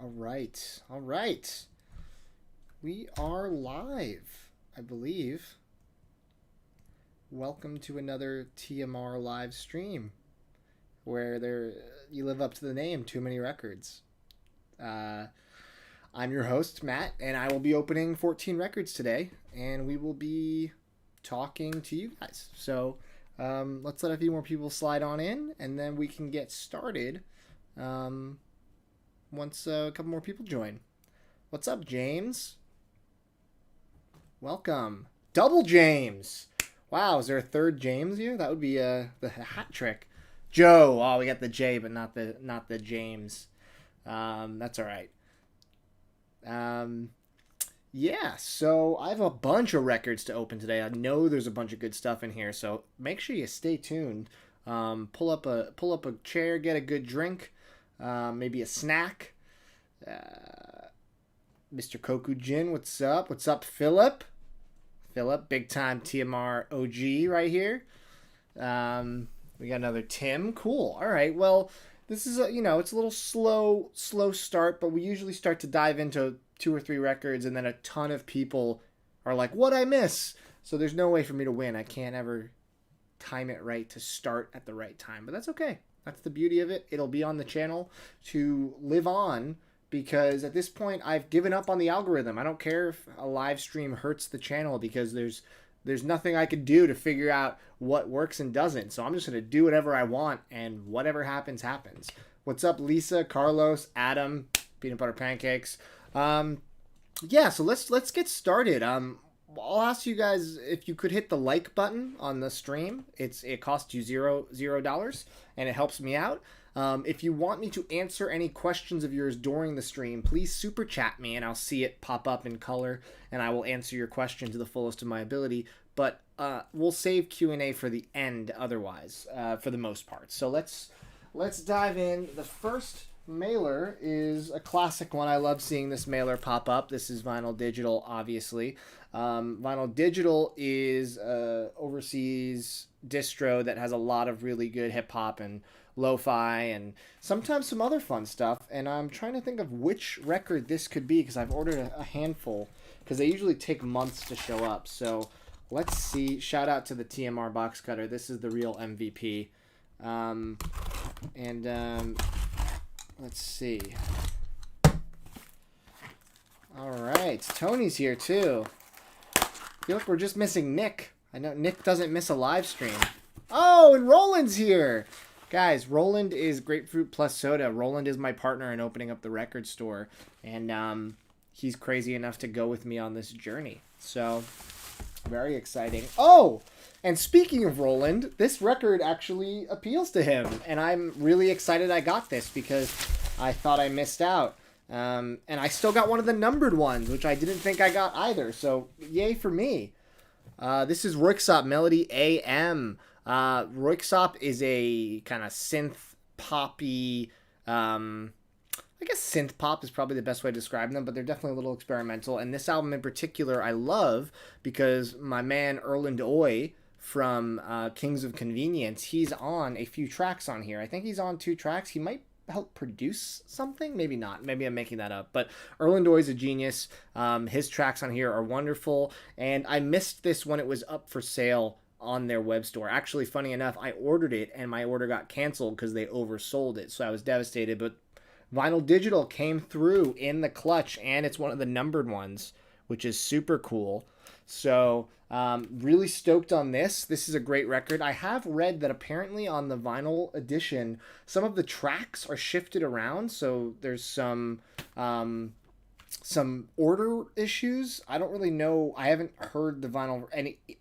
All right. All right. We are live, I believe. Welcome to another TMR live stream where you live up to the name, Too Many Records. I'm your host, Matt, and I will be opening 14 records today, and we will be talking to you guys. So let's let a few more people slide on in, and then we can get started once a couple more people join. What's up, James? Welcome. Double James. Wow, is there a third James here? That would be the hat trick. Joe. Oh, we got the J, but not the James. That's all right. Yeah, so I have a bunch of records to open today. I know there's a bunch of good stuff in here, so make sure you stay tuned. Pull up a chair, get a good drink, maybe a snack. Mr. Koku Jin, what's up? What's up, Philip? Philip, big time TMR OG right here. We got another Tim. Cool. All right. Well, this is it's a little slow start, but we usually start to dive into 2 or 3 records, and then a ton of people are like, "What'd I miss?" So there's no way for me to win. I can't ever time it right to start at the right time, but that's okay. That's the beauty of it. It'll be on the channel to live on, because at this point I've given up on the algorithm. I don't care if a live stream hurts the channel, because there's nothing I could do to figure out what works and doesn't. So I'm just going to do whatever I want, and whatever happens, happens. What's up, Lisa, Carlos, Adam, Peanut Butter Pancakes? Yeah, so let's get started. I'll ask you guys if you could hit the like button on the stream. It costs you $0, and it helps me out. If you want me to answer any questions of yours during the stream, please super chat me, and I'll see it pop up in color, and I will answer your question to the fullest of my ability. But we'll save Q&A for the end otherwise, for the most part. So let's dive in. The first mailer is a classic one. I love seeing this mailer pop up. This is Vinyl Digital, obviously. Vinyl Digital is overseas distro that has a lot of really good hip-hop and lo-fi and sometimes some other fun stuff, and I'm trying to think of which record this could be, because I've ordered a handful, because they usually take months to show up. So let's see. Shout out to the TMR box cutter. This is the real MVP. Let's see. All right, Tony's here too. I feel like we're just missing Nick. I know Nick doesn't miss a live stream. Oh, and Roland's here. Guys, Roland is Grapefruit Plus Soda. Roland is my partner in opening up the record store, and he's crazy enough to go with me on this journey. So, very exciting. Oh, and speaking of Roland, this record actually appeals to him, and I'm really excited I got this, because I thought I missed out. And I still got one of the numbered ones, which I didn't think I got either, so yay for me. This is Röyksopp Melody AM. Röyksopp is a kind of synth poppy, I guess synth pop is probably the best way to describe them, but they're definitely a little experimental. And this album in particular I love, because my man Erland Oy from Kings of Convenience, he's on a few tracks on here. I think he's on 2 tracks. He might help produce something, maybe not, maybe I'm making that up, but Erland Oy is a genius. His tracks on here are wonderful, and I missed this when it was up for sale on their web store. Actually, funny enough, I ordered it and my order got canceled because they oversold it, so I was devastated. But Vinyl Digital came through in the clutch, and it's one of the numbered ones, which is super cool. So really stoked on this. This is a great record. I have read that apparently on the vinyl edition, some of the tracks are shifted around, so there's some order issues. I don't really know. I haven't heard the vinyl,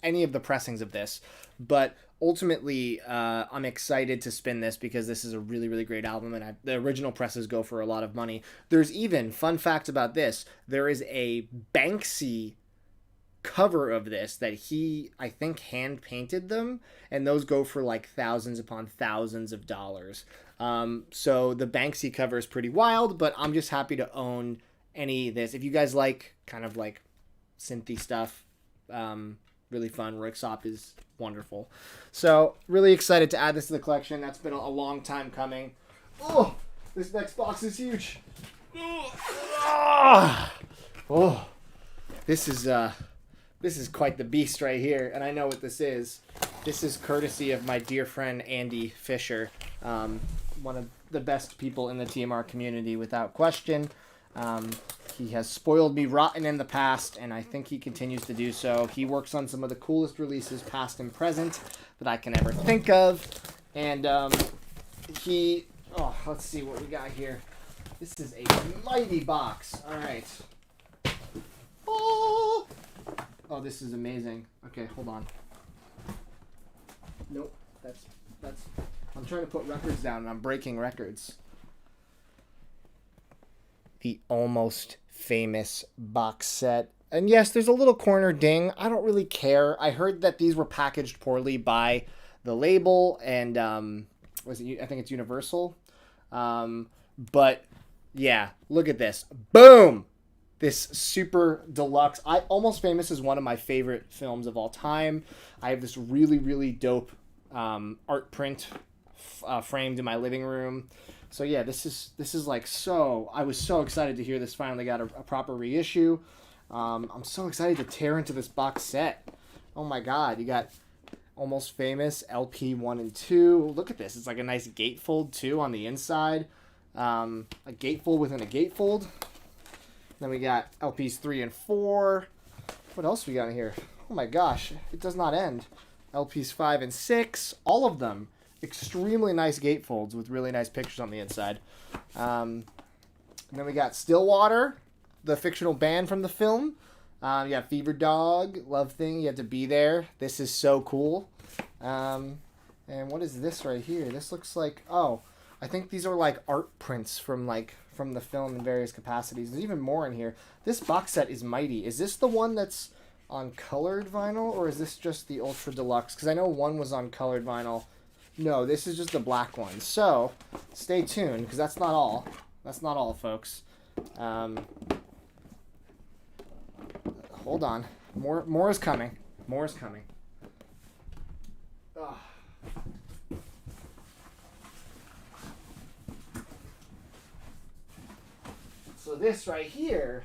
any of the pressings of this, but ultimately I'm excited to spin this, because this is a really, really great album, and the original presses go for a lot of money. There's even, fun fact about this, there is a Banksy cover of this that he, I think, hand painted them, and those go for like thousands upon thousands of dollars. So the Banksy cover is pretty wild, but I'm just happy to own any of this. If you guys like kind of like synthy stuff, really fun. Röyksopp is wonderful. So really excited to add this to the collection. That's been a long time coming. Oh, this next box is huge. Oh, this is quite the beast right here, and I know what this is. This is courtesy of my dear friend Andy Fisher, one of the best people in the TMR community without question. He has spoiled me rotten in the past, and I think he continues to do so. He works on some of the coolest releases, past and present, that I can ever think of. And let's see what we got here. This is a mighty box. All right. Oh, this is amazing. Okay, hold on. Nope, that's. I'm trying to put records down, and I'm breaking records. The Almost Famous box set. And yes, there's a little corner ding. I don't really care. I heard that these were packaged poorly by the label, and I think it's Universal. But yeah, look at this. Boom! This super deluxe. Almost Famous is one of my favorite films of all time. I have this really, really dope art print framed in my living room. So yeah, this is like so. I was so excited to hear this finally got a proper reissue. I'm so excited to tear into this box set. Oh my god, you got Almost Famous LP 1 and 2. Look at this. It's like a nice gatefold too on the inside. A gatefold within a gatefold. Then we got LPs 3 and 4. What else we got in here? Oh my gosh, it does not end. LPs 5 and 6. All of them. Extremely nice gatefolds with really nice pictures on the inside. And then we got Stillwater, the fictional band from the film. You got Fever Dog, Love Thing, You Have to Be There. This is so cool. And what is this right here? This looks like, I think these are like art prints from the film in various capacities. There's even more in here. This box set is mighty. Is this the one that's on colored vinyl, or is this just the Ultra Deluxe? Because I know one was on colored vinyl. No, this is just the black one. So, stay tuned, because that's not all. That's not all, folks. Hold on. More is coming. More is coming. Ugh. So this right here,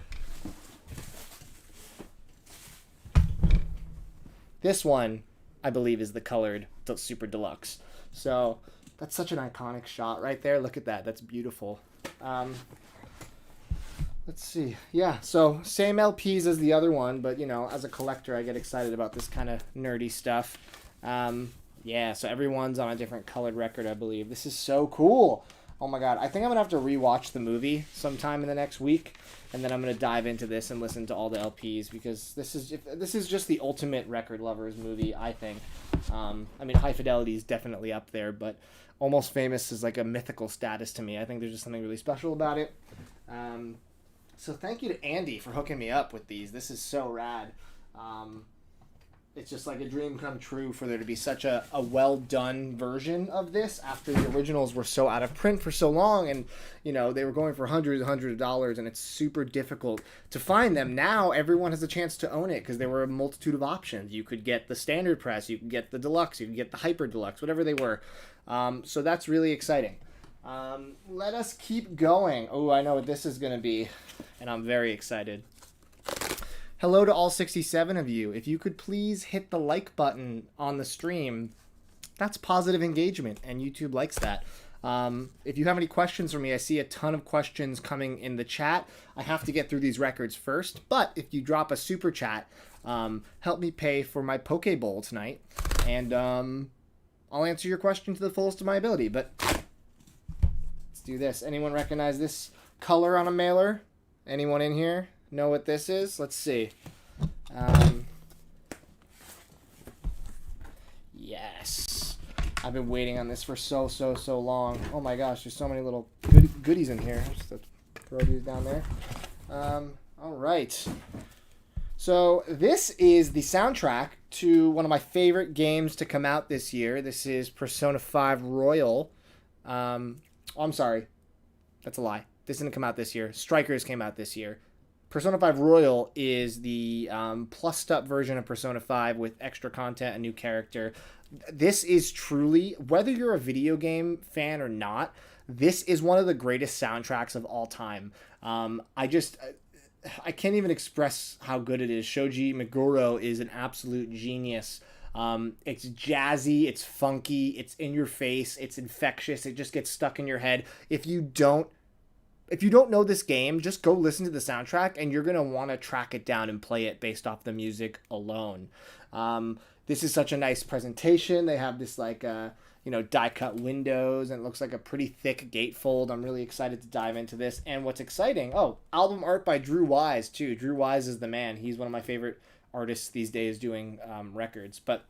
this one, I believe, is the colored Super Deluxe. So that's such an iconic shot right there. Look at that. That's beautiful. Let's see. Yeah, so same LPs as the other one, but, as a collector, I get excited about this kind of nerdy stuff. Yeah, so everyone's on a different colored record, I believe. This is so cool. Oh my god, I think I'm going to have to rewatch the movie sometime in the next week, and then I'm going to dive into this and listen to all the LPs, because this is just the ultimate record lovers movie, I think. High Fidelity is definitely up there, but Almost Famous is like a mythical status to me. I think there's just something really special about it. So thank you to Andy for hooking me up with these. This is so rad. It's just like a dream come true for there to be such a well-done version of this after the originals were so out of print for so long, and they were going for hundreds and hundreds of dollars, and it's super difficult to find them. Now everyone has a chance to own it because there were a multitude of options. You could get the standard press, you could get the deluxe, you could get the hyper deluxe, whatever they were. So that's really exciting. Let us keep going. Oh, I know what this is going to be, and I'm very excited. Hello to all 67 of you. If you could please hit the like button on the stream, that's positive engagement, and YouTube likes that. If you have any questions for me, I see a ton of questions coming in the chat. I have to get through these records first, but if you drop a super chat, help me pay for my Poke Bowl tonight, and I'll answer your question to the fullest of my ability. But let's do this. Anyone recognize this color on a mailer? Anyone in here know what this is? Let's see. Yes. I've been waiting on this for so long. Oh my gosh, there's so many little goodies in here. Just throw these down there. All right. So this is the soundtrack to one of my favorite games to come out this year. This is Persona 5 Royal. I'm sorry. That's a lie. This didn't come out this year. Strikers came out this year. Persona 5 Royal is the plussed up version of Persona 5 with extra content, a new character. This is truly, whether you're a video game fan or not, this is one of the greatest soundtracks of all time. I can't even express how good it is. Shoji Meguro is an absolute genius. It's jazzy, it's funky, it's in your face, it's infectious, it just gets stuck in your head. If you don't know this game, just go listen to the soundtrack and you're going to want to track it down and play it based off the music alone. This is such a nice presentation. They have this die cut windows, and it looks like a pretty thick gatefold. I'm really excited to dive into this. And what's exciting, album art by Drew Wise too. Drew Wise is the man. He's one of my favorite artists these days doing records. But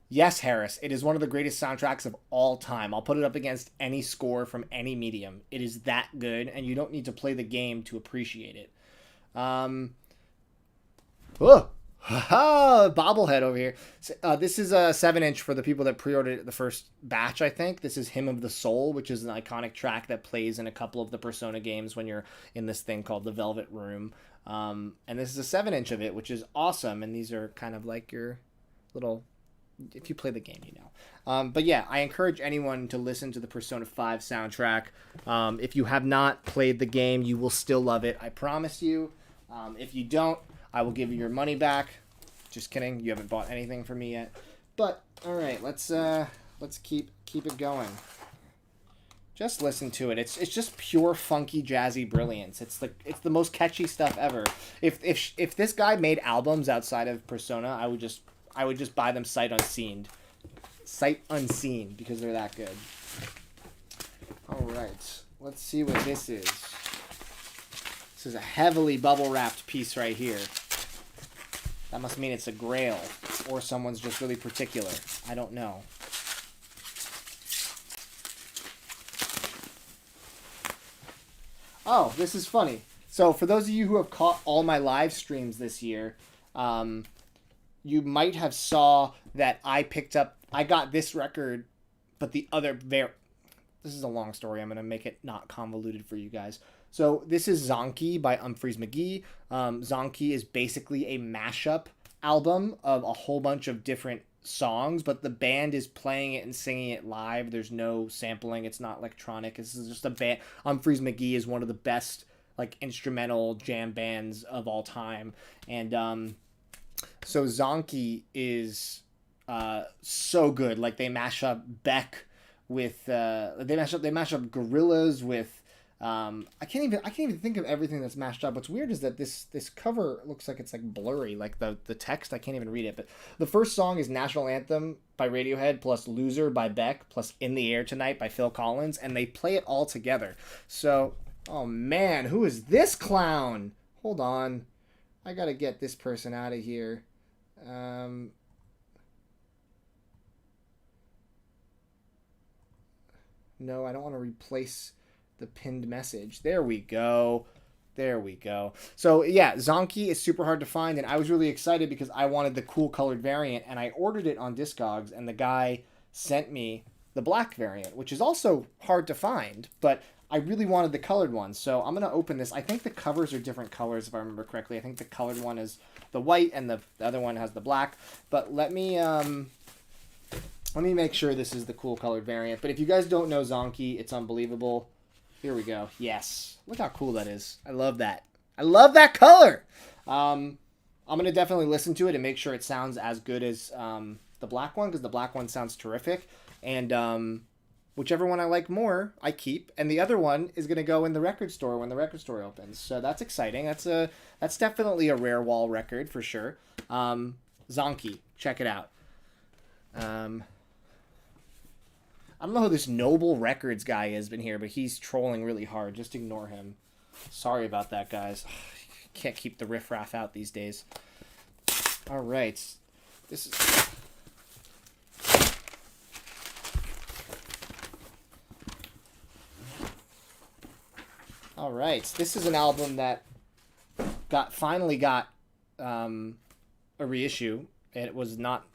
yes, Harris, it is one of the greatest soundtracks of all time. I'll put it up against any score from any medium. It is that good, and you don't need to play the game to appreciate it. Bobblehead over here. This is a 7-inch for the people that pre-ordered the first batch, I think. This is Hymn of the Soul, which is an iconic track that plays in a couple of the Persona games when you're in this thing called the Velvet Room. And this is a 7-inch of it, which is awesome. And these are kind of like your little... If you play the game, you know. But yeah, I encourage anyone to listen to the Persona 5 soundtrack. If you have not played the game, you will still love it. I promise you. If you don't, I will give you your money back. Just kidding. You haven't bought anything from me yet. But all right, let's keep it going. Just listen to it. It's just pure funky jazzy brilliance. It's the most catchy stuff ever. If this guy made albums outside of Persona, I would just buy them sight unseen because they're that good. All right, let's see what this is. This is a heavily bubble wrapped piece right here. That must mean it's a grail, or someone's just really particular. I don't know. Oh, this is funny. So for those of you who have caught all my live streams this year, you might have saw that I got this record, but the other this is a long story. I'm going to make it not convoluted for you guys. So this is Zonky by Humphreys McGee. Zonky is basically a mashup album of a whole bunch of different songs, but the band is playing it and singing it live. There's no sampling. It's not electronic. This is just a band. Humphreys McGee is one of the best instrumental jam bands of all time. And so Zonky is so good. They mash up Beck with they mash up Gorillaz with I can't even think of everything that's mashed up. What's weird is that this cover looks like it's blurry, the text, I can't even read it. But the first song is National Anthem by Radiohead plus Loser by Beck plus In the Air Tonight by Phil Collins, and they play it all together. So, oh man, who is this clown? Hold on, I gotta get this person out of here. No, I don't want to replace the pinned message. There we go. So yeah, Zonky is super hard to find, and I was really excited because I wanted the cool colored variant, and I ordered it on Discogs, and the guy sent me the black variant, which is also hard to find, but I really wanted the colored one. So I'm going to open this. I think the covers are different colors, if I remember correctly. I think the colored one is the white and the other one has the black. But let me make sure this is the cool colored variant. But if you guys don't know Zonky, it's unbelievable. Here we go. Yes. Look how cool that is. I love that. I love that color. I'm going to definitely listen to it and make sure it sounds as good as the black one, because the black one sounds terrific. And whichever one I like more, I keep. And the other one is going to go in the record store when the record store opens. So that's exciting. That's definitely a rare wall record for sure. Zonky. Check it out. I don't know who this Noble Records guy is in here, but he's trolling really hard. Just ignore him. Sorry about that, guys. Can't keep the riffraff out these days. All right. This is... All right. This is an album that finally got a reissue. It was not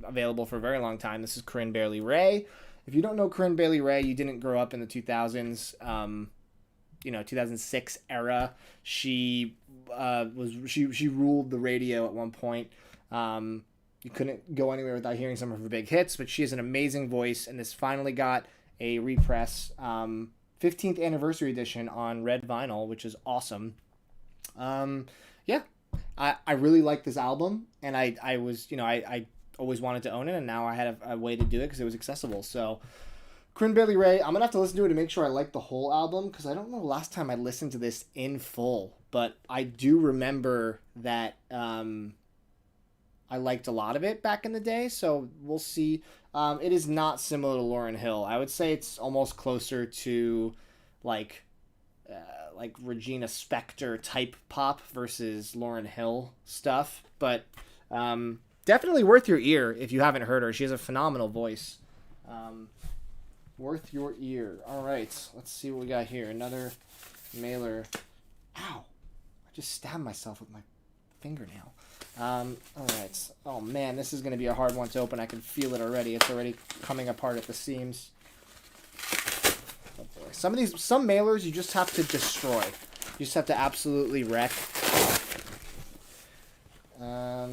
available for a very long time. This is Corinne Bailey Rae. If you don't know Corinne Bailey Rae, you didn't grow up in the 2000s. 2006 era. She she ruled the radio at one point. You couldn't go anywhere without hearing some of her big hits, but she has an amazing voice, and this finally got a repress, 15th anniversary edition on red vinyl, which is awesome. Yeah, I really like this album, and I always wanted to own it, and now I had a way to do it because it was accessible. So Cranberry Ray, I'm gonna have to listen to it to make sure I like the whole album, because I don't know the last time I listened to this in full, but I do remember that I liked a lot of it back in the day, so we'll see. It is not similar to Lauryn Hill. I would say it's almost closer to like Regina Spektor type pop versus Lauryn Hill stuff, but definitely worth your ear if you haven't heard her. She has a phenomenal voice. Worth your ear. All right, let's see what we got here. Another mailer. Ow! I just stabbed myself with my fingernail. All right. Oh man, this is going to be a hard one to open. I can feel it already. It's already coming apart at the seams. Oh boy. Some mailers you just have to destroy. You just have to absolutely wreck. All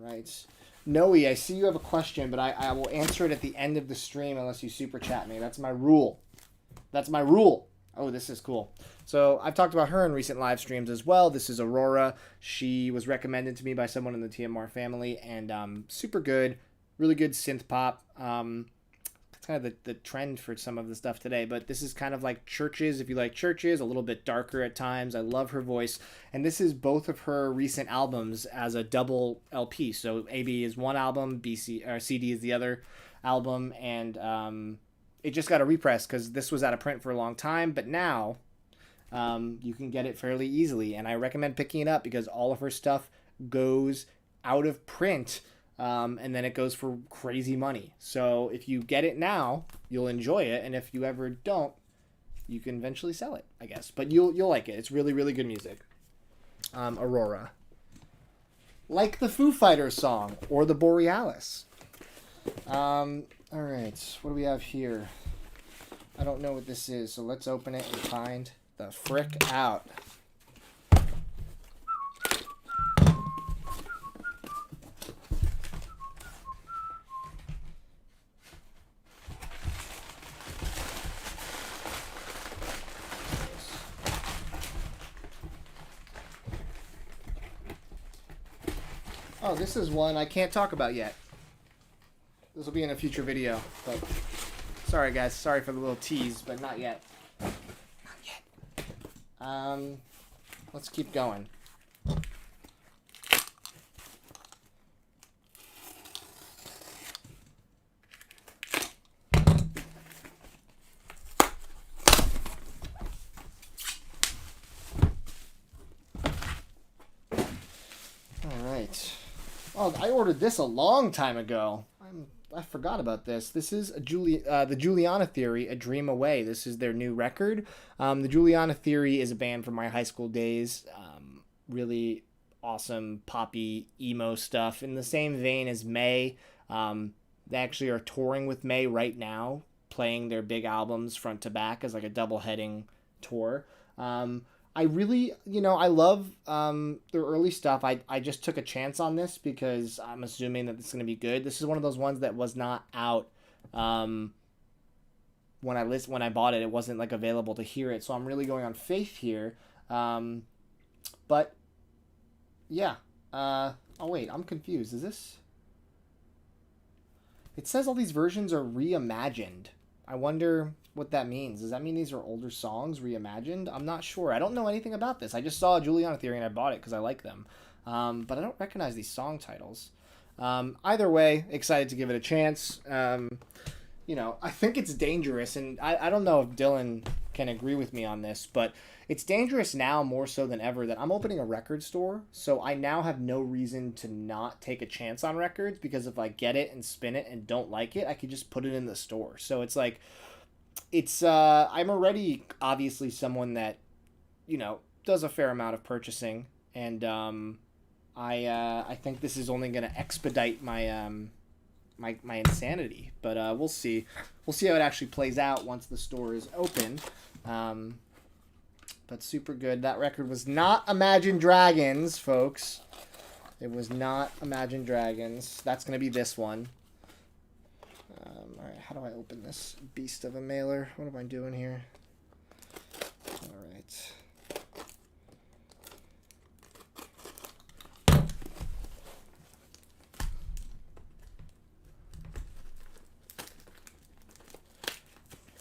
right. Noe, I see you have a question, but I will answer it at the end of the stream unless you super chat me. That's my rule. That's my rule. Oh, this is cool. So I've talked about her in recent live streams as well. This is Aurora. She was recommended to me by someone in the TMR family, and super good, really good synth pop. It's kind of the trend for some of the stuff today, but this is kind of like Churches, if you like Churches, a little bit darker at times. I love her voice, and this is both of her recent albums as a double LP. So AB is one album, CD is the other album, and it just got a repress because this was out of print for a long time, but now you can get it fairly easily, and I recommend picking it up because all of her stuff goes out of print, and then it goes for crazy money. So if you get it now, you'll enjoy it, and if you ever don't, you can eventually sell it, I guess. But you'll like it. It's really, really good music. Aurora. Like the Foo Fighters song or the Borealis. All right, what do we have here? I don't know what this is, so let's open it and find the frick out. Oh, this is one I can't talk about yet. This will be in a future video, but sorry guys, sorry for the little tease, but not yet. Not yet. Let's keep going. All right. Oh, I ordered this a long time ago. I forgot about this. This is the Juliana Theory, A Dream Away. This is their new record. The Juliana Theory is a band from my high school days. Really awesome poppy emo stuff. In the same vein as May. They actually are touring with May right now, playing their big albums front to back as like a double-heading tour. I really, I love their early stuff. I just took a chance on this because I'm assuming that it's going to be good. This is one of those ones that was not out when I bought it. It wasn't like available to hear it, so I'm really going on faith here. But yeah. Oh wait, I'm confused. Is this? It says all these versions are reimagined. I wonder what that means. Does that mean these are older songs reimagined? I'm not sure. I don't know anything about this. I just saw Juliana Theory and I bought it because I like them. But I don't recognize these song titles. Either way, excited to give it a chance. I think it's dangerous, and I don't know if Dylan can agree with me on this, but it's dangerous now more so than ever that I'm opening a record store, so I now have no reason to not take a chance on records, because if I get it and spin it and don't like it, I could just put it in the store. So it's like, I'm already obviously someone that, does a fair amount of purchasing, and I think this is only going to expedite my my insanity. But we'll see. We'll see how it actually plays out once the store is open. But super good. That record was not Imagine Dragons, folks. It was not Imagine Dragons. That's going to be this one. All right, how do I open this beast of a mailer? What am I doing here? All right.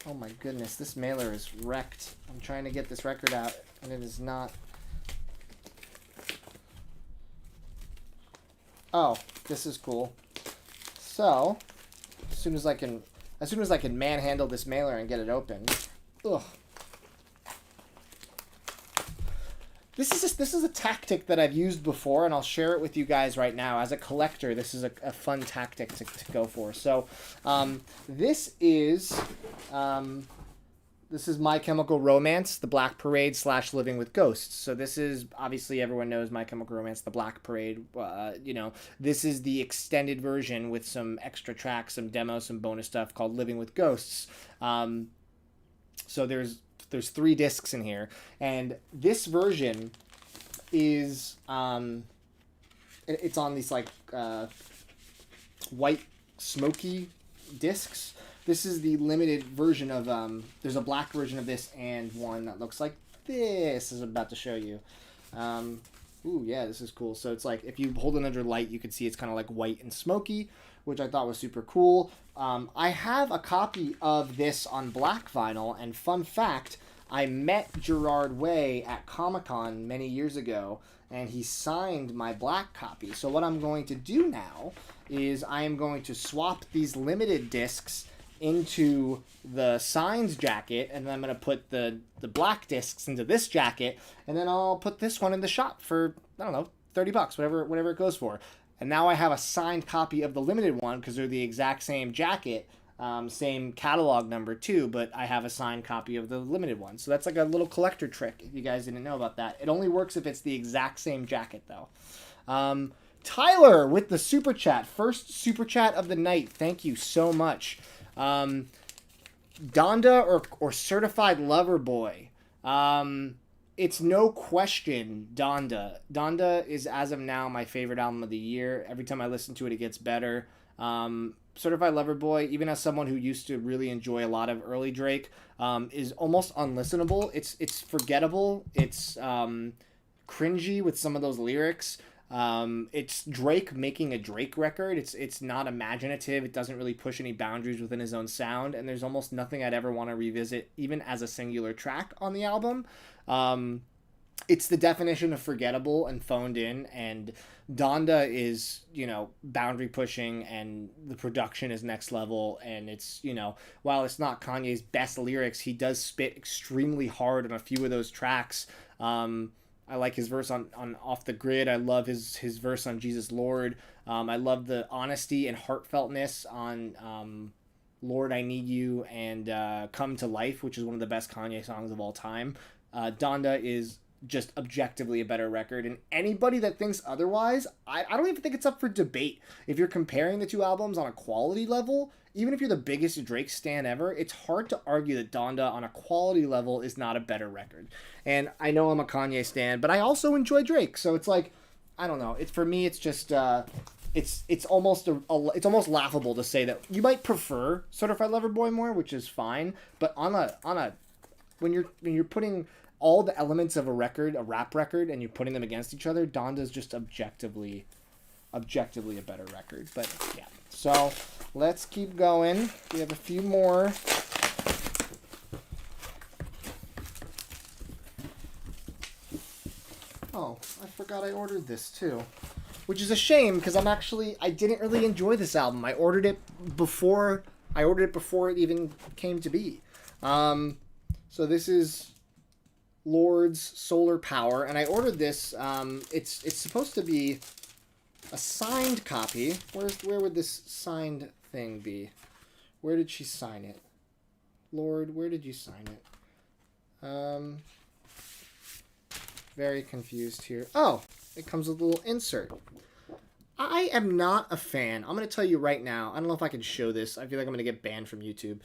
Oh my goodness, this mailer is wrecked. I'm trying to get this record out, and it is not. Oh, this is cool. So, as soon as I can manhandle this mailer and get it open. Ugh. This is a tactic that I've used before, and I'll share it with you guys right now. As a collector, this is a fun tactic to go for. So, this is My Chemical Romance, The Black Parade / Living with Ghosts. So this is, obviously everyone knows My Chemical Romance, The Black Parade. This is the extended version with some extra tracks, some demos, some bonus stuff called Living with Ghosts. So there's 3 discs in here, and this version is it's on these like white smoky discs. This is the limited version of there's a black version of this and one that looks like this, as I'm about to show you. Ooh, yeah, this is cool. So it's like if you hold it under light, you can see it's kind of like white and smoky, which I thought was super cool. I have a copy of this on black vinyl, and fun fact, I met Gerard Way at Comic-Con many years ago, and he signed my black copy. So what I'm going to do now is I am going to swap these limited discs into the signed jacket, and then I'm going to put the black discs into this jacket, and then I'll put this one in the shop for, I don't know, $30, whatever it goes for. And now I have a signed copy of the limited one because they're the exact same jacket, same catalog number too, but I have a signed copy of the limited one. So that's like a little collector trick if you guys didn't know about that. It only works if it's the exact same jacket though. Tyler with the super chat, first super chat of the night. Thank you so much. Donda or Certified Lover Boy. It's no question Donda. Donda is, as of now, my favorite album of the year. Every time I listen to it, it gets better. Certified Lover Boy, even as someone who used to really enjoy a lot of early Drake, is almost unlistenable. It's forgettable. It's cringy with some of those lyrics. It's Drake making a Drake record. It's not imaginative. It doesn't really push any boundaries within his own sound, and there's almost nothing I'd ever want to revisit, even as a singular track on the album. It's the definition of forgettable and phoned in, and Donda is, boundary pushing, and the production is next level, and it's, while it's not Kanye's best lyrics, he does spit extremely hard on a few of those tracks. I like his verse on Off the Grid. I love his verse on Jesus Lord. I love the honesty and heartfeltness on Lord, I Need You and Come to Life, which is one of the best Kanye songs of all time. Donda is just objectively a better record, and anybody that thinks otherwise, I don't even think it's up for debate. If you're comparing the two albums on a quality level, even if you're the biggest Drake stan ever, it's hard to argue that Donda on a quality level is not a better record. And I know I'm a Kanye stan, but I also enjoy Drake, so it's like, I don't know. For me, it's just it's almost laughable to say that you might prefer Certified Lover Boy more, which is fine, but when you're putting all the elements of a rap record, and you're putting them against each other, Donda's just objectively a better record. But yeah, so let's keep going. We have a few more. Oh, I forgot I ordered this too, which is a shame because I didn't really enjoy this album. I ordered it before it even came to be. So this is Lord's Solar Power, and I ordered this. It's supposed to be a signed copy. Where would this signed thing be? Where did she sign it? Lord, where did you sign it? Very confused here. Oh, it comes with a little insert. I am not a fan. I'm going to tell you right now. I don't know if I can show this. I feel like I'm going to get banned from YouTube.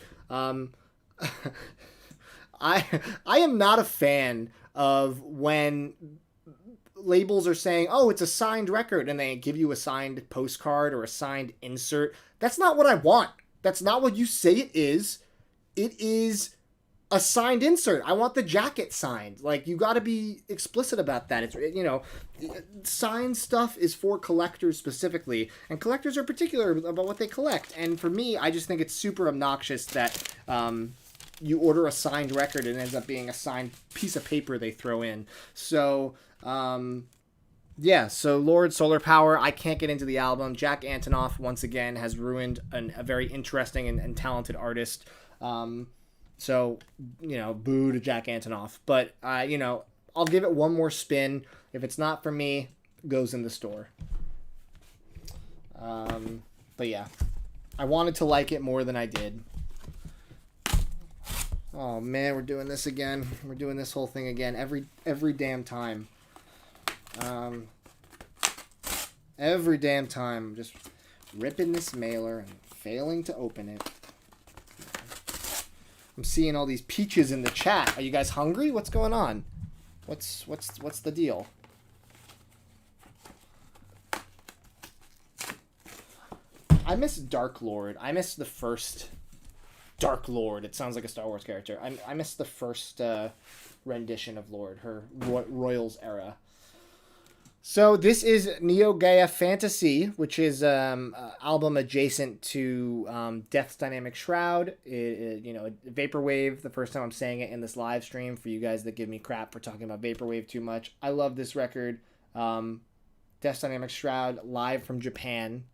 I I am not a fan of when labels are saying, "Oh, it's a signed record," and they give you a signed postcard or a signed insert. That's not what I want. That's not what you say it is. It is a signed insert. I want the jacket signed. Like, you got to be explicit about that. It's, you know, signed stuff is for collectors specifically, and collectors are particular about what they collect. And for me, I just think it's super obnoxious that you order a signed record and it ends up being a signed piece of paper they throw in. So, yeah, so Lord, Solar Power, I can't get into the album. Jack Antonoff, once again, has ruined a very interesting and talented artist. So, you know, boo to Jack Antonoff. But, you know, I'll give it one more spin. If it's not for me, it goes in the store. But, yeah, I wanted to like it more than I did. Oh, man, we're doing this again. We're doing this whole thing again every damn time. Every damn time. Just ripping this mailer and failing to open it. I'm seeing all these peaches in the chat. Are you guys hungry? What's going on? What's the deal? I miss Dark Lord. I miss the first Dark Lord. It sounds like a Star Wars character. I miss the first rendition of Lord, her Royals era. So this is Nagaoka Fantasy, which is album adjacent to Death's Dynamic Shroud. You know, Vaporwave, the first time I'm saying it in this live stream for you guys that give me crap for talking about Vaporwave too much. I love this record. Death's Dynamic Shroud, live from Japan.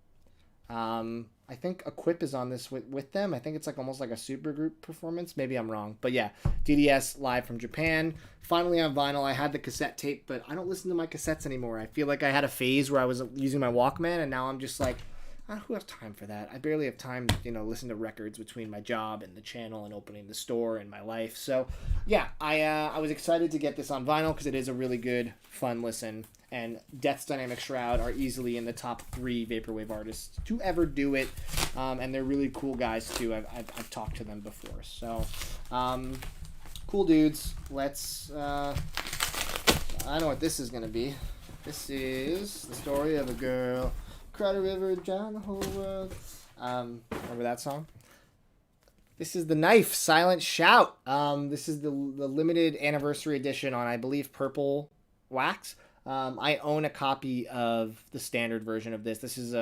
I think Equip is on this with them. I think it's like almost like a supergroup performance. Maybe I'm wrong. But yeah, DDS live from Japan. Finally on vinyl. I had the cassette tape, but I don't listen to my cassettes anymore. I feel like I had a phase where I was using my Walkman, and now I'm just like, who has time for that? I barely have time to, listen to records between my job and the channel and opening the store and my life. So yeah, I was excited to get this on vinyl because it is a really good, fun listen. And Death's Dynamic Shroud are easily in the top 3 Vaporwave artists to ever do it. And they're really cool guys, too. I've talked to them before. So, cool dudes. Let's... I know what this is going to be. This is the story of a girl. Cried a river down the whole world. Remember that song? This is The Knife, Silent Shout. This is the limited anniversary edition on, I believe, Purple Wax. I own a copy of the standard version of this. This is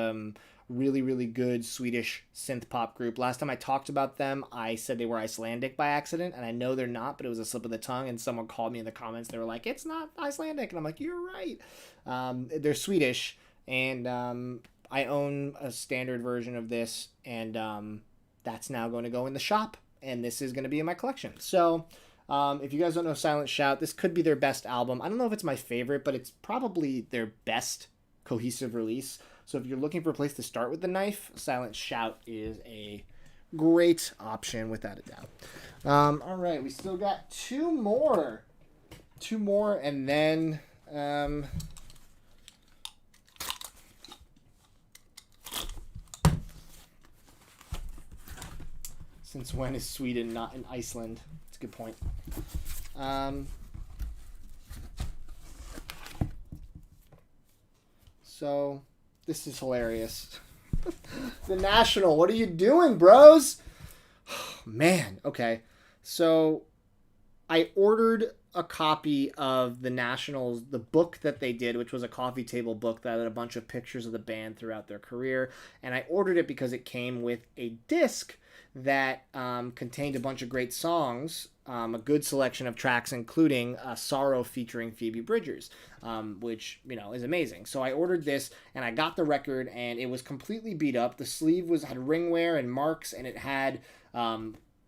really, really good Swedish synth pop group. Last time I talked about them, I said they were Icelandic by accident, and I know they're not, but it was a slip of the tongue, and someone called me in the comments. They were like, it's not Icelandic, and I'm like, you're right. They're Swedish, and I own a standard version of this, and that's now going to go in the shop, and this is going to be in my collection. So... if you guys don't know Silent Shout, this could be their best album. I don't know if it's my favorite, but it's probably their best cohesive release. So if you're looking for a place to start with The Knife, Silent Shout is a great option without a doubt. All right, we still got two more, and then since when is Sweden not in Iceland? Good point. So this is hilarious. The National, what are you doing, bros? Man, okay. So I ordered a copy of The Nationals, the book that they did, which was a coffee table book that had a bunch of pictures of the band throughout their career, and I ordered it because it came with a disc that contained a bunch of great songs, a good selection of tracks, including Sorrow featuring Phoebe Bridgers, which, is amazing. So I ordered this, and I got the record, and it was completely beat up. The sleeve had ring wear and marks, and it had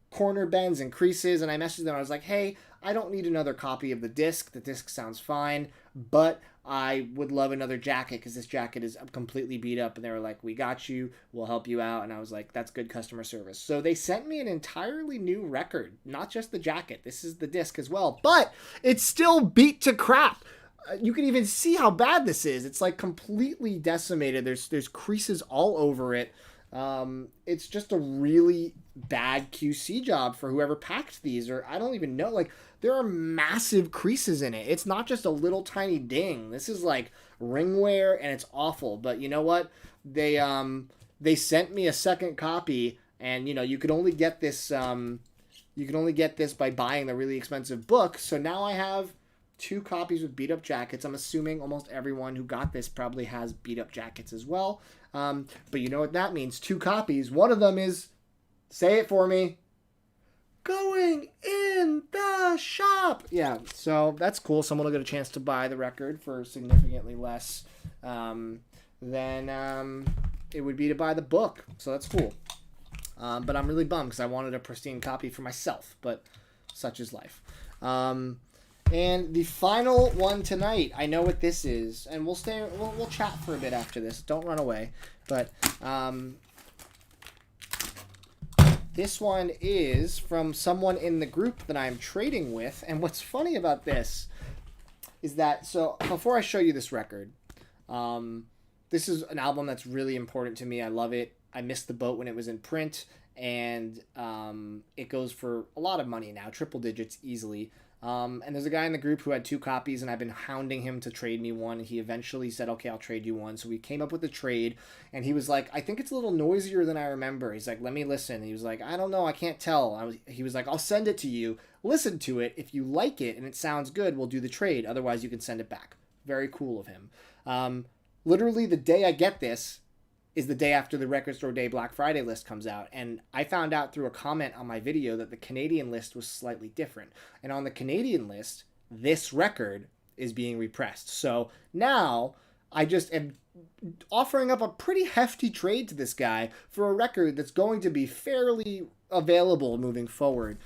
corner bends and creases, and I messaged them. I was like, hey, I don't need another copy of the disc. The disc sounds fine, but I would love another jacket because this jacket is completely beat up. And they were like, we got you. We'll help you out. And I was like, that's good customer service. So they sent me an entirely new record, not just the jacket. This is the disc as well, but it's still beat to crap. you can even see how bad this is. It's like completely decimated. There's creases all over it. It's just a really bad QC job for whoever packed these, or I don't even know. Like, there are massive creases in it. It's not just a little tiny ding. This is like ringware, and it's awful. But you know what? They sent me a second copy, and you could only get this by buying the really expensive book. So now I have 2 copies with beat up jackets. I'm assuming almost everyone who got this probably has beat up jackets as well. But you know what that means? 2 copies. One of them is, say it for me, going in the shop. Yeah, so that's cool. Someone will get a chance to buy the record for significantly less than it would be to buy the book. So that's cool. But I'm really bummed because I wanted a pristine copy for myself. But such is life. And the final one tonight, I know what this is, and we'll chat for a bit after this. Don't run away. But this one is from someone in the group that I'm trading with. And what's funny about this is that, so before I show you this record, this is an album that's really important to me. I love it. I missed the boat when it was in print, and it goes for a lot of money now, triple digits easily. And there's a guy in the group who had 2 copies, and I've been hounding him to trade me one. He eventually said, okay, I'll trade you one. So we came up with a trade, and he was like, I think it's a little noisier than I remember. He's like, let me listen. He was like, I don't know, I can't tell. He was like, I'll send it to you. Listen to it. If you like it and it sounds good, we'll do the trade. Otherwise, you can send it back. Very cool of him. Literally the day I get this is the day after the Record Store Day Black Friday list comes out. And I found out through a comment on my video that the Canadian list was slightly different. And on the Canadian list, this record is being repressed. So now I just am offering up a pretty hefty trade to this guy for a record that's going to be fairly available moving forward.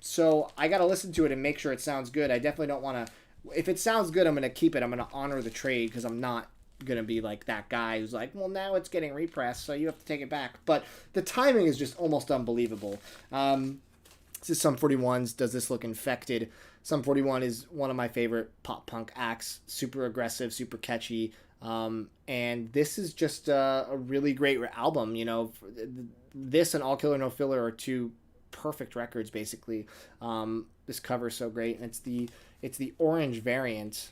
So I got to listen to it and make sure it sounds good. I definitely don't want to... If it sounds good, I'm going to keep it. I'm going to honor the trade because I'm not going to be like that guy who's like, well, now it's getting repressed, so you have to take it back. But the timing is just almost unbelievable. This is Sum 41's Does This Look Infected? Sum 41 is one of my favorite pop punk acts. Super aggressive, super catchy. And this is just a really great album. This and All Killer No Filler are 2 perfect records, basically. This cover is so great, and it's the orange variant,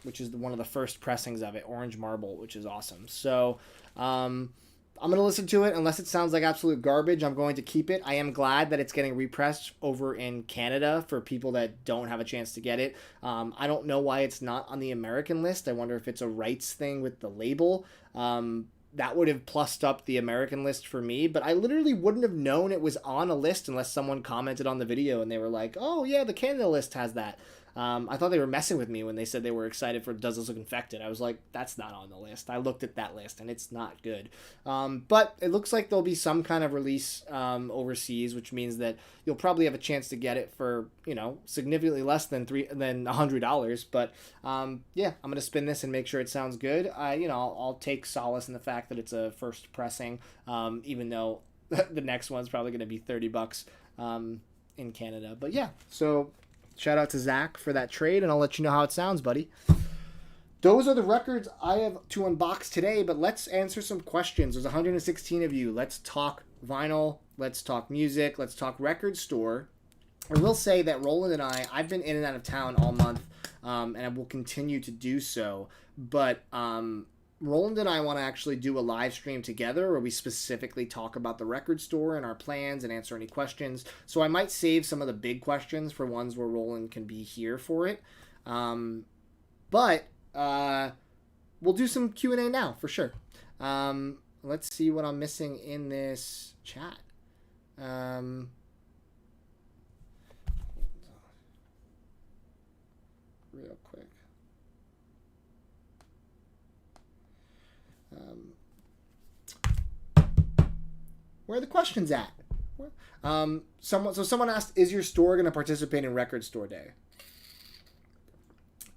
which is one of the first pressings of it, Orange Marble, which is awesome. So I'm going to listen to it. Unless it sounds like absolute garbage, I'm going to keep it. I am glad that it's getting repressed over in Canada for people that don't have a chance to get it. I don't know why it's not on the American list. I wonder if it's a rights thing with the label. That would have plussed up the American list for me, but I literally wouldn't have known it was on a list unless someone commented on the video and they were like, oh yeah, the Canada list has that. I thought they were messing with me when they said they were excited for Does This Look Infected. I was like, that's not on the list. I looked at that list, and it's not good. But it looks like there'll be some kind of release overseas, which means that you'll probably have a chance to get it for, significantly less than $100. But yeah, I'm going to spin this and make sure it sounds good. I'll take solace in the fact that it's a first pressing, even though the next one's probably going to be $30 in Canada. But yeah, so... shout out to Zach for that trade, and I'll let you know how it sounds, buddy. Those are the records I have to unbox today, but let's answer some questions. There's 116 of you. Let's talk vinyl. Let's talk music. Let's talk record store. I will say that Roland and I've been in and out of town all month, and I will continue to do so, but Roland and I want to actually do a live stream together where we specifically talk about the record store and our plans and answer any questions. So I might save some of the big questions for ones where Roland can be here for it. But we'll do some Q&A now for sure. Let's see what I'm missing in this chat. Real quick. Where are the questions at? Someone asked, is your store going to participate in Record Store Day?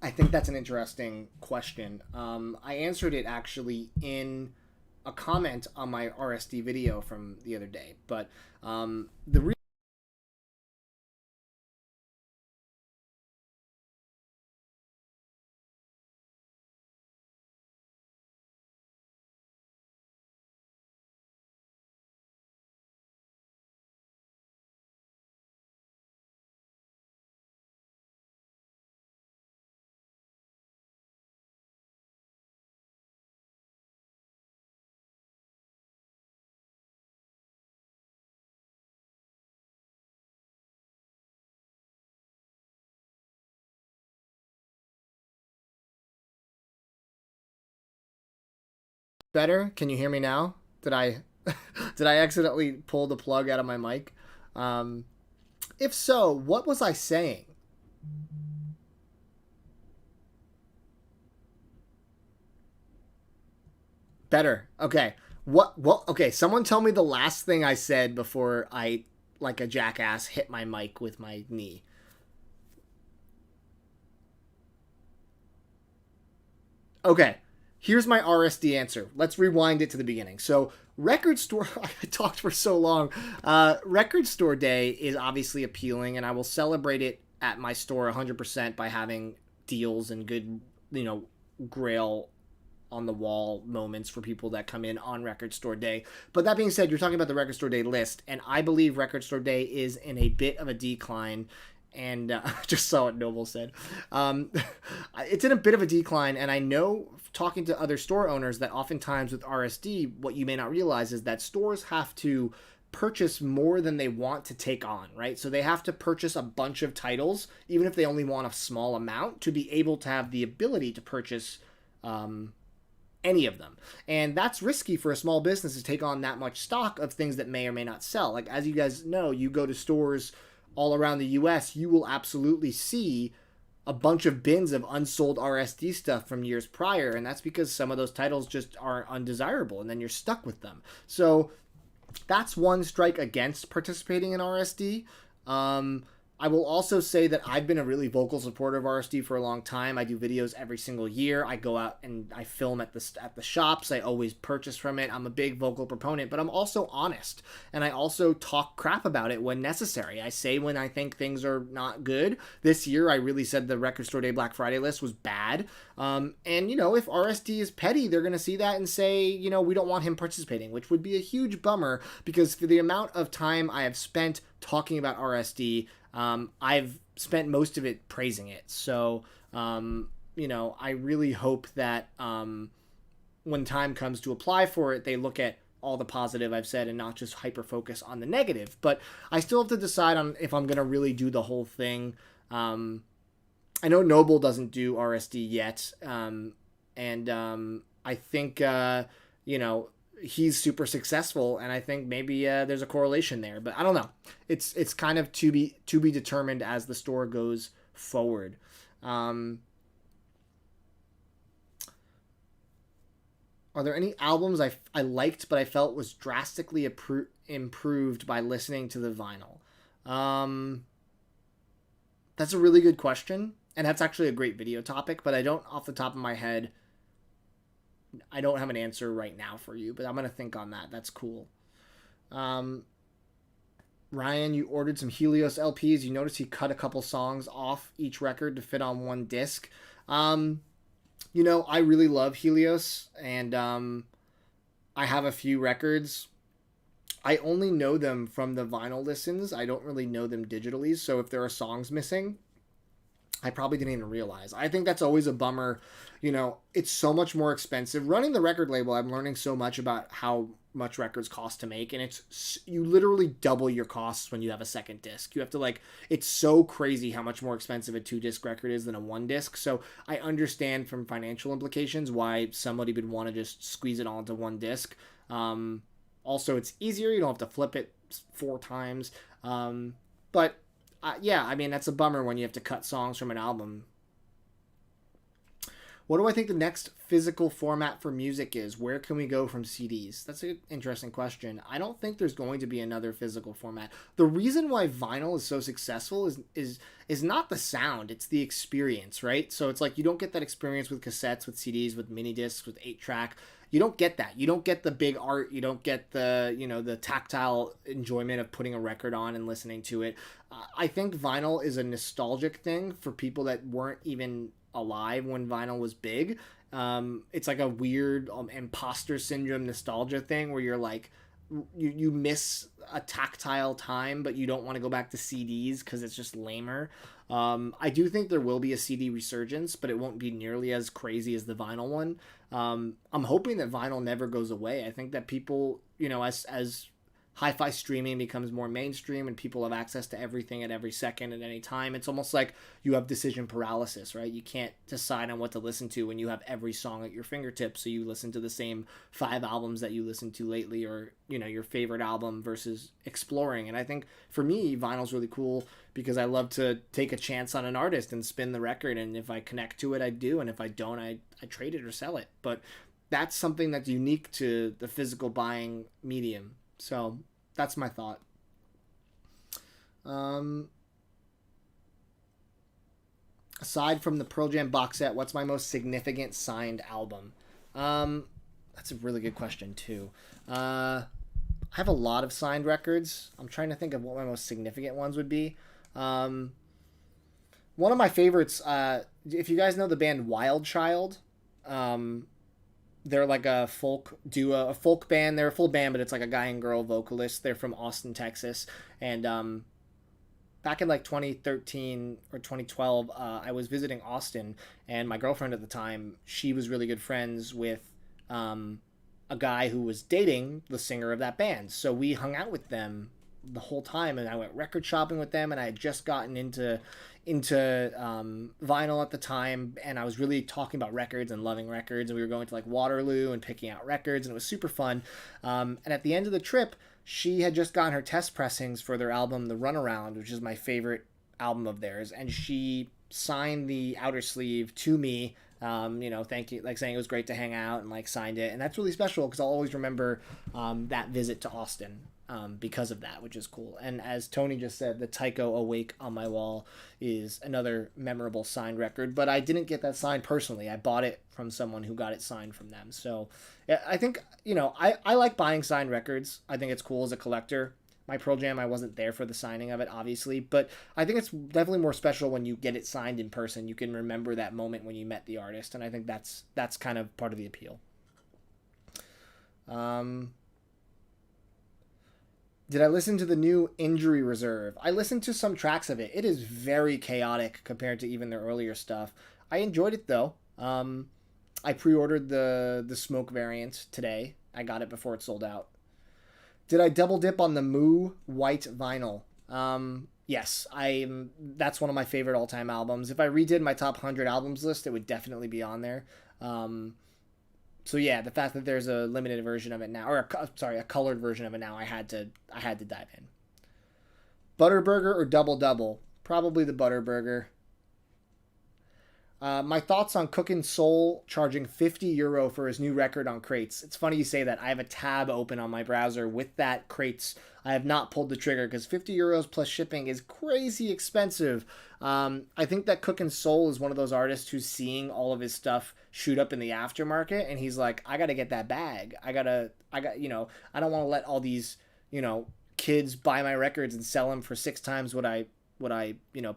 I think that's an interesting question. I answered it actually in a comment on my RSD video from the other day, but the Better? Can you hear me now? Did I did I accidentally pull the plug out of my mic? Um, if so, what was I saying? Better. Okay. What okay, someone tell me the last thing I said before I like a jackass hit my mic with my knee. Okay. Here's my RSD answer. Let's rewind it to the beginning. So, record store I talked for so long. Record store day is obviously appealing and I will celebrate it at my store 100% by having deals and good, you know, grail on the wall moments for people that come in on record store day. But that being said, you're talking about the record store day list, and I believe record store day is in a bit of a decline. And just saw what Noble said. It's in a bit of a decline, and I know talking to other store owners that oftentimes with RSD, what you may not realize is that stores have to purchase more than they want to take on, right? So they have to purchase a bunch of titles, even if they only want a small amount, to be able to have the ability to purchase any of them. And that's risky for a small business to take on that much stock of things that may or may not sell. Like, as you guys know, you go to stores all around the US, you will absolutely see a bunch of bins of unsold RSD stuff from years prior. And that's because some of those titles just are undesirable and then you're stuck with them. So that's one strike against participating in RSD. I will also say that I've been a really vocal supporter of RSD for a long time. I do videos every single year. I go out and I film at the shops. I always purchase from it. I'm a big vocal proponent, but I'm also honest. And I also talk crap about it when necessary. I say when I think things are not good. This year, I really said the Record Store Day Black Friday list was bad. And, you know, if RSD is petty, they're going to see that and say, you know, we don't want him participating, which would be a huge bummer because for the amount of time I have spent talking about RSD, I've spent most of it praising it. So, you know, I really hope that when time comes to apply for it, they look at all the positive I've said and not just hyper focus on the negative. But I still have to decide on if I'm going to really do the whole thing. I know Noble doesn't do RSD yet. I think, you know, he's super successful, and I think maybe there's a correlation there, but I don't know. It's kind of to be determined as the store goes forward. Are there any albums I liked but I felt was drastically improved by listening to the vinyl? That's a really good question, and that's actually a great video topic, but I don't off the top of my head. I don't have an answer right now for you, but I'm going to think on that. That's cool. Ryan, you ordered some Helios LPs. You notice he cut a couple songs off each record to fit on one disc. You know, I really love Helios, and I have a few records. I only know them from the vinyl listens. I don't really know them digitally, so if there are songs missing, I probably didn't even realize. I think that's always a bummer. You know, it's so much more expensive. Running the record label, I'm learning so much about how much records cost to make, and you literally double your costs when you have a second disc. You have to it's so crazy how much more expensive a 2-disc record is than a 1-disc. So I understand from financial implications why somebody would want to just squeeze it all into 1 disc. Also, it's easier. You don't have to flip it 4 times. But yeah, I mean, that's a bummer when you have to cut songs from an album. What do I think the next physical format for music is? Where can we go from CDs? That's an interesting question. I don't think there's going to be another physical format. The reason why vinyl is so successful is not the sound, it's the experience, right? So it's like you don't get that experience with cassettes, with CDs, with mini discs, with 8-track. You don't get that. You don't get the big art. You don't get the, you know, the tactile enjoyment of putting a record on and listening to it. I think vinyl is a nostalgic thing for people that weren't even alive when vinyl was big. It's like a weird imposter syndrome nostalgia thing where you're like, you miss a tactile time, but you don't want to go back to CDs because it's just lamer. I do think there will be a CD resurgence, but it won't be nearly as crazy as the vinyl one. I'm hoping that vinyl never goes away. I think that people, you know, as hi-fi streaming becomes more mainstream and people have access to everything at every second at any time, it's almost like you have decision paralysis, right? You can't decide on what to listen to when you have every song at your fingertips. So you listen to the same 5 albums that you listened to lately, or, you know, your favorite album versus exploring. And I think for me, vinyl's really cool because I love to take a chance on an artist and spin the record. And if I connect to it, I do. And if I don't, I trade it or sell it. But that's something that's unique to the physical buying medium. So that's my thought. Aside from the Pearl Jam box set, what's my most significant signed album? That's a really good question too. I have a lot of signed records. I'm trying to think of what my most significant ones would be. One of my favorites, if you guys know the band Wild Child, they're like a folk duo, a folk band. They're a full band, but it's like a guy and girl vocalist. They're from Austin, Texas. And back in like 2013 or 2012, I was visiting Austin, and my girlfriend at the time, she was really good friends with a guy who was dating the singer of that band. So we hung out with them the whole time, and I went record shopping with them, and I had just gotten into vinyl at the time, and I was really talking about records and loving records, and we were going to like Waterloo and picking out records, and it was super fun. And at the end of the trip, she had just gotten her test pressings for their album The Runaround, which is my favorite album of theirs, and she signed the outer sleeve to me, you know, thank you, like saying it was great to hang out, and like signed it. And that's really special because I'll always remember that visit to Austin because of that, which is cool. And as Tony just said, the Tycho Awake on my wall is another memorable signed record, but I didn't get that signed personally. I bought it from someone who got it signed from them. So I think, you know, I like buying signed records. I think it's cool as a collector. My Pearl Jam, I wasn't there for the signing of it, obviously, but I think it's definitely more special when you get it signed in person. You can remember that moment when you met the artist, and I think that's kind of part of the appeal. Did I listen to the new Injury Reserve? I listened to some tracks of it. It is very chaotic compared to even their earlier stuff. I enjoyed it, though. I pre-ordered the Smoke variant today. I got it before it sold out. Did I double dip on the Moo white vinyl? Yes, that's one of my favorite all-time albums. If I redid my top 100 albums list, it would definitely be on there. So yeah, the fact that there's a limited version of it now, or a colored version of it now, I had to dive in. Butterburger or Double Double? Probably the Butterburger. My thoughts on Cookin' Soul charging €50 for his new record on Crates. It's funny you say that. I have a tab open on my browser with that Crates. I have not pulled the trigger because €50 plus shipping is crazy expensive. I think that Cookin' Soul is one of those artists who's seeing all of his stuff shoot up in the aftermarket, and he's like, I gotta get that bag. I don't want to let all these, kids buy my records and sell them for 6 times what I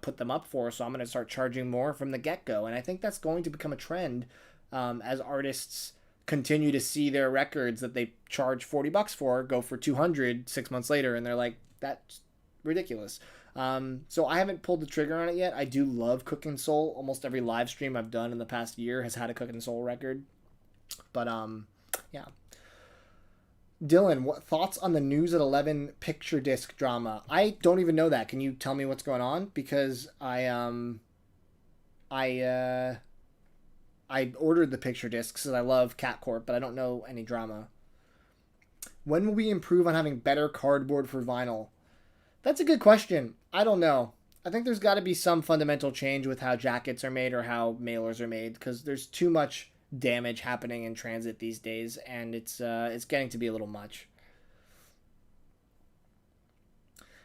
put them up for. So I'm going to start charging more from the get-go. And I think that's going to become a trend as artists continue to see their records that they charge $40 for go for 200 6 months later. And they're like, that's ridiculous. So I haven't pulled the trigger on it yet. I do love Cookin' Soul. Almost every live stream I've done in the past year has had a Cookin' Soul record. But yeah. Dylan, what thoughts on the News at 11 picture disc drama? I don't even know that. Can you tell me what's going on? Because I ordered the picture discs because I love Cat Corp, but I don't know any drama. When will we improve on having better cardboard for vinyl? That's a good question. I don't know. I think there's got to be some fundamental change with how jackets are made or how mailers are made, because there's too much damage happening in transit these days, and it's getting to be a little much.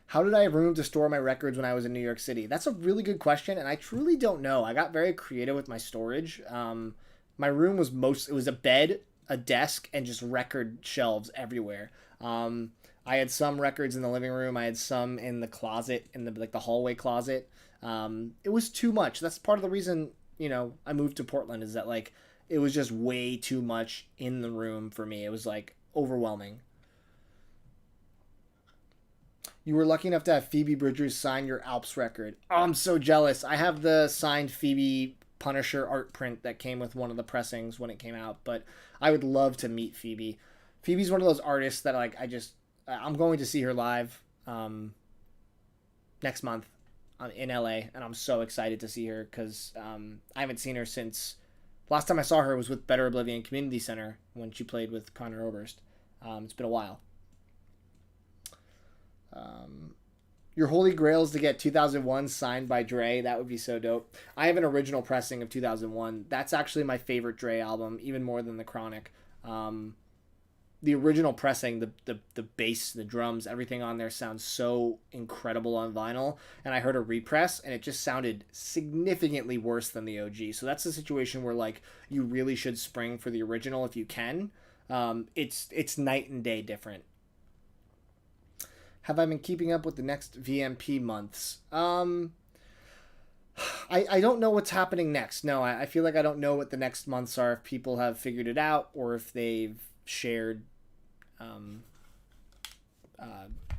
How did I have room to store my records when I was in New York City? That's a really good question, and I truly don't know. I got very creative with my storage. My room was it was a bed, a desk, and just record shelves everywhere. I had some records in the living room. I had some in the closet, in the hallway closet. It was too much. That's part of the reason, I moved to Portland, is that it was just way too much in the room for me. It was overwhelming. You were lucky enough to have Phoebe Bridgers sign your Alps record. Oh, I'm so jealous. I have the signed Phoebe Punisher art print that came with one of the pressings when it came out, but I would love to meet Phoebe. Phoebe's one of those artists that I'm going to see her live next month in LA, and I'm so excited to see her because I haven't seen her since last time I saw her was with Better Oblivion Community Center when she played with Connor Oberst. It's been a while. Your holy grail is to get 2001 signed by Dre. That would be so dope. I have an original pressing of 2001. That's actually my favorite Dre album, even more than the Chronic. The original pressing, the bass, the drums, everything on there sounds so incredible on vinyl. And I heard a repress, and it just sounded significantly worse than the OG. So that's a situation where like you really should spring for the original if you can. It's night and day different. Have I been keeping up with the next VMP months? I don't know what's happening next. No, I feel like I don't know what the next months are, if people have figured it out or if they've shared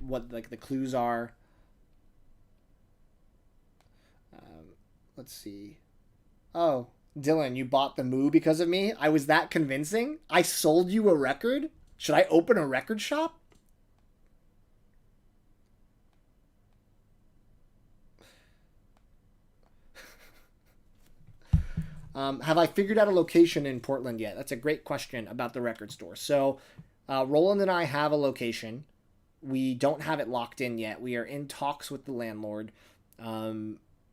what like the clues are. Let's see. Oh, Dylan, you bought the Moo because of me? I was that convincing? I sold you a record? Should I open a record shop? Have I figured out a location in Portland yet? That's a great question about the record store. So, Roland and I have a location. We don't have it locked in yet. We are in talks with the landlord.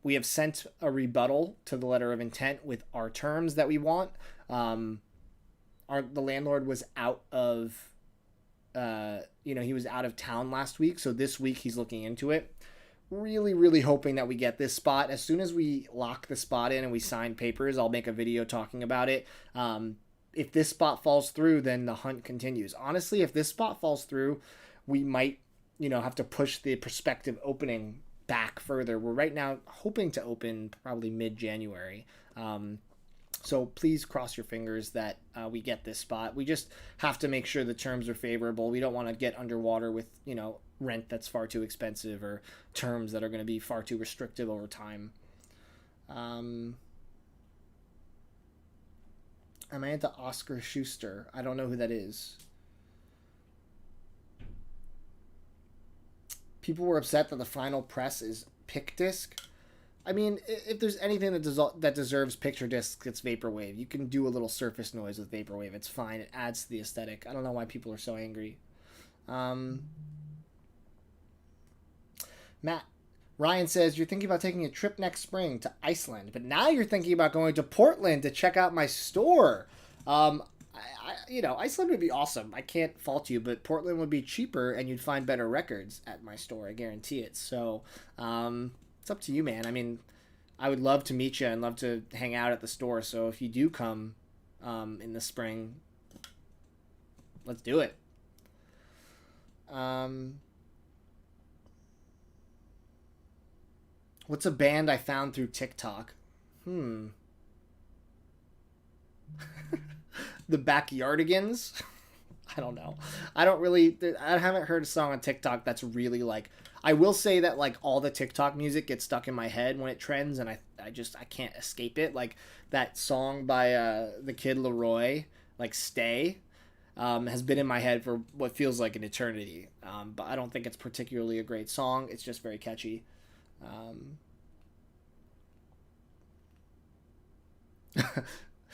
We have sent a rebuttal to the letter of intent with our terms that we want. The landlord was out of, he was out of town last week. So this week he's looking into it. Really, really hoping that we get this spot. As soon as we lock the spot in and we sign papers, I'll make a video talking about it. If this spot falls through, then the hunt continues. Honestly, if this spot falls through, we might, have to push the prospective opening back further. We're right now hoping to open probably mid-January. So please cross your fingers that we get this spot. We just have to make sure the terms are favorable. We don't want to get underwater with, rent that's far too expensive or terms that are going to be far too restrictive over time. Am I into Oscar Schuster? I don't know who that is. People were upset that the final press is pick disc. I mean, if there's anything that deserves picture disc, it's vaporwave. You can do a little surface noise with vaporwave. It's fine. It adds to the aesthetic. I don't know why people are so angry. Ryan says, you're thinking about taking a trip next spring to Iceland, but now you're thinking about going to Portland to check out my store. Iceland would be awesome. I can't fault you, but Portland would be cheaper and you'd find better records at my store. I guarantee it. So, it's up to you, man. I mean, I would love to meet you and love to hang out at the store. So if you do come in the spring, let's do it. What's a band I found through TikTok? The Backyardigans? I don't know. I haven't heard a song on TikTok that's really like, I will say that like all the TikTok music gets stuck in my head when it trends and I can't escape it. Like that song by the Kid Leroy, like Stay, has been in my head for what feels like an eternity. But I don't think it's particularly a great song. It's just very catchy.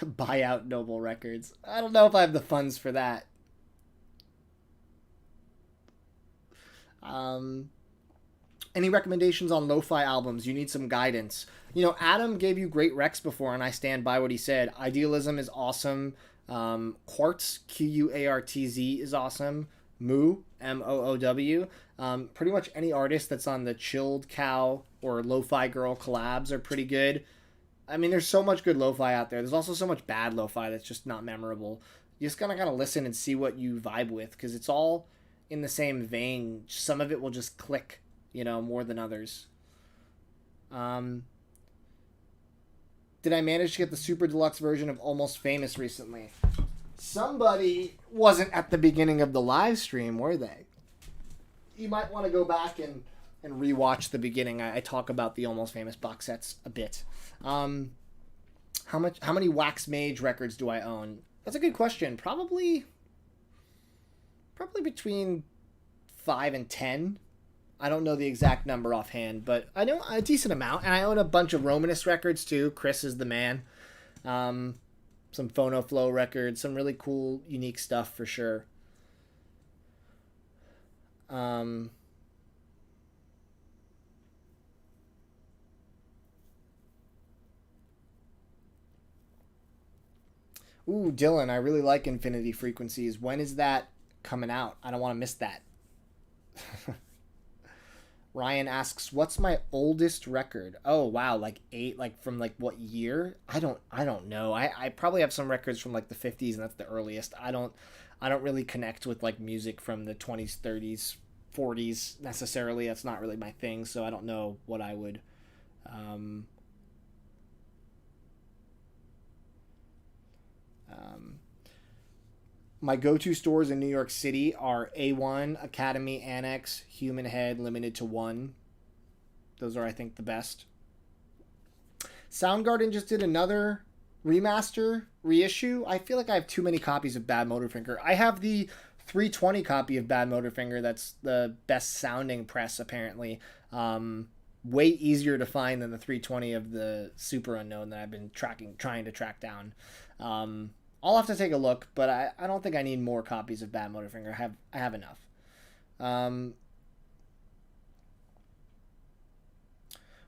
Buy out Noble Records. I don't know if I have the funds for that. Any recommendations on lo-fi albums? You need some guidance. Adam gave you great recs before, and I stand by what he said. Idealism is awesome. Quartz, Quartz, is awesome. Moo, Moow. Pretty much any artist that's on the Chilled Cow or Lo-Fi Girl collabs are pretty good. I mean, there's so much good lo-fi out there. There's also so much bad lo-fi that's just not memorable. You just gotta listen and see what you vibe with, because it's all in the same vein. Some of it will just click, more than others. Did I manage to get the super deluxe version of Almost Famous recently? Somebody wasn't at the beginning of the live stream, were they? You might want to go back and rewatch the beginning. I talk about the Almost Famous box sets a bit. How many Wax Mage records do I own? That's a good question. Probably between 5 and 10. I don't know the exact number offhand, but I know a decent amount. And I own a bunch of Romanist records too. Chris is the man. Some Phono Flow records, some really cool, unique stuff for sure. Ooh, Dylan, I really like Infinity Frequencies. When is that coming out? I don't want to miss that. Ryan asks, "What's my oldest record?" Oh wow, like 8, like from like what year? I don't know. I probably have some records from like the 50s, and that's the earliest. I don't really connect with like music from the 20s, 30s, 40s necessarily. That's not really my thing, so I don't know what I would. Um, um, my go-to stores in New York City are A1, Academy, Annex, Human Head, Limited to One. Those are, I think, the best. Soundgarden just did another remaster, reissue. I feel like I have too many copies of Bad Motorfinger. I have the 320 copy of Bad Motorfinger. That's the best sounding press, apparently. Way easier to find than the 320 of the Super Unknown that I've been trying to track down. I'll have to take a look, but I don't think I need more copies of Bad Motorfinger. I have enough.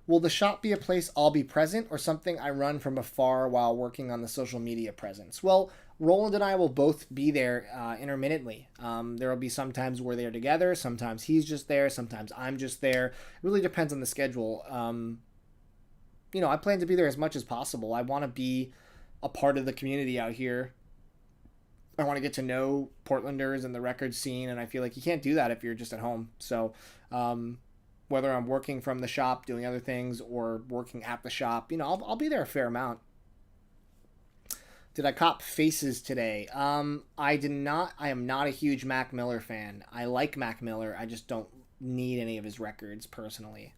Will the shop be a place I'll be present or something I run from afar while working on the social media presence? Well, Roland and I will both be there intermittently. There will be some times we're there together. Sometimes he's just there. Sometimes I'm just there. It really depends on the schedule. I plan to be there as much as possible. I want to be a part of the community out here. I want to get to know Portlanders and the record scene, and I feel like you can't do that if you're just at home. So, whether I'm working from the shop, doing other things, or working at the shop, I'll be there a fair amount. Did I cop Faces today? I did not. I am not a huge Mac Miller fan. I like Mac Miller. I just don't need any of his records personally.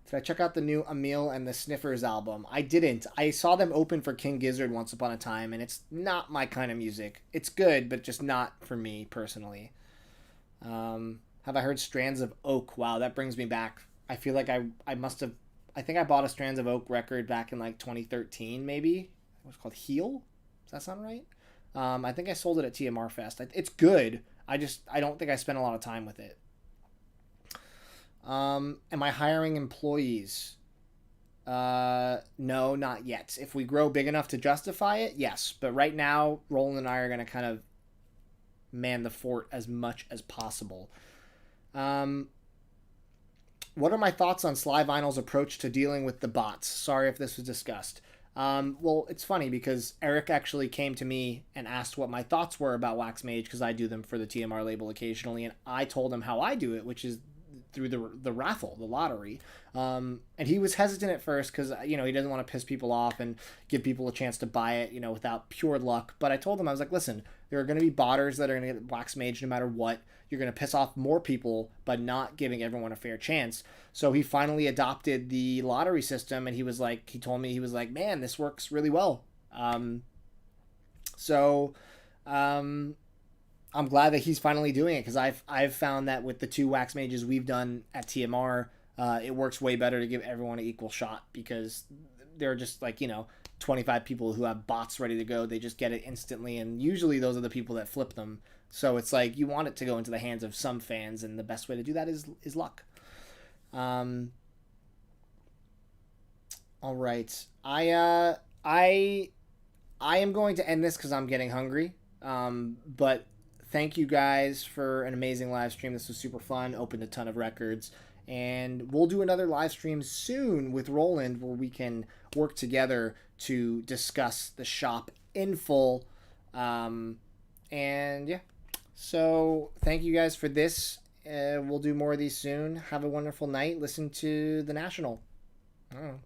Did I check out the new Emil and the Sniffers album? I didn't. I saw them open for King Gizzard once upon a time, and it's not my kind of music. It's good, but just not for me personally. Have I heard Strands of Oak? Wow, that brings me back. I feel like I must have. I think I bought a Strands of Oak record back in like 2013, maybe. It was called Heal. Does that sound right? I think I sold it at TMR Fest. It's good. I don't think I spent a lot of time with it. Am I hiring employees? No, not yet. If we grow big enough to justify it, yes. But right now, Roland and I are going to kind of man the fort as much as possible. What are my thoughts on Sly Vinyl's approach to dealing with the bots? Sorry if this was discussed. Well, it's funny because Eric actually came to me and asked what my thoughts were about Wax Mage because I do them for the TMR label occasionally, and I told him how I do it, which is through the raffle, the lottery. And he was hesitant at first because, he doesn't want to piss people off and give people a chance to buy it, without pure luck. But I told him, I was like, listen, there are going to be botters that are going to get Wax Mage no matter what. You're going to piss off more people by not giving everyone a fair chance. So he finally adopted the lottery system, and he told me, man, this works really well. I'm glad that he's finally doing it because I've found that with the 2 Wax Mages we've done at TMR, it works way better to give everyone an equal shot because there are just 25 people who have bots ready to go. They just get it instantly, and usually those are the people that flip them. So it's like you want it to go into the hands of some fans, and the best way to do that is luck. All right, I am going to end this because I'm getting hungry. But thank you guys for an amazing live stream. This was super fun. Opened a ton of records. And we'll do another live stream soon with Roland where we can work together to discuss the shop in full. And yeah. So thank you guys for this. We'll do more of these soon. Have a wonderful night. Listen to The National. I don't know.